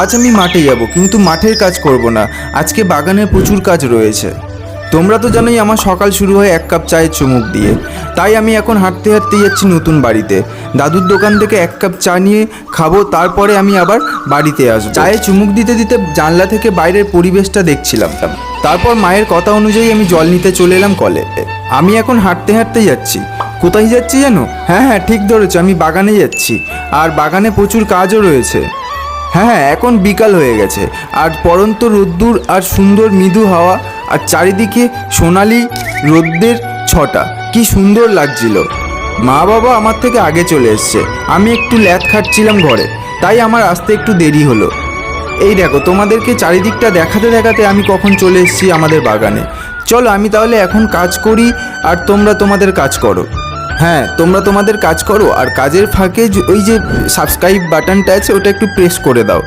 আজ আমি মাঠে যাব, কিন্তু মাঠের কাজ করব না। আজকে বাগানে প্রচুর কাজ রয়েছে। তোমরা তো জানোই আমার সকাল শুরু হয় এক কাপ চায়ের চুমুক দিয়ে। তাই আমি এখন হাঁটতে হাঁটতে যাচ্ছি নতুন বাড়িতে। দাদুর দোকান থেকে এক কাপ চা নিয়ে খাবো, তারপরে আমি আবার বাড়িতে আসবো। চায়ে চুমুক দিতে দিতে জানলা থেকে বাইরের পরিবেশটা দেখছিলাম। তারপর মায়ের কথা অনুযায়ী আমি জল নিতে চলে এলাম কলে। আমি এখন হাঁটতে হাঁটতে যাচ্ছি। কোথায় যাচ্ছি জানো? হ্যাঁ, ঠিক ধরেছো, আমি বাগানে যাচ্ছি। আর বাগানে প্রচুর কাজও রয়েছে। হ্যাঁ, এখন বিকাল হয়ে গেছে, আর পরন্ত রোদ্দুর আর সুন্দর মৃদু হাওয়া, আর চারিদিকে সোনালি রোদ্দের ছটা, কি সুন্দর লাগছিল। মা বাবা আমার থেকে আগে চলে এসছে। আমি একটু ল্যাদ খাটছিলাম ঘরে, তাই আমার আসতে একটু দেরি হলো। এই দেখো, তোমাদেরকে চারিদিকটা দেখাতে দেখাতে আমি কখন চলে এসেছি আমাদের বাগানে। চলো আমি তাহলে এখন কাজ করি, আর তোমরা তোমাদের কাজ করো। হ্যাঁ, তোমরা তোমাদের কাজ করো, আর কাজের ফাঁকে ওই যে সাবস্ক্রাইব বাটনটা আছে ওটা একটু প্রেস করে দাও।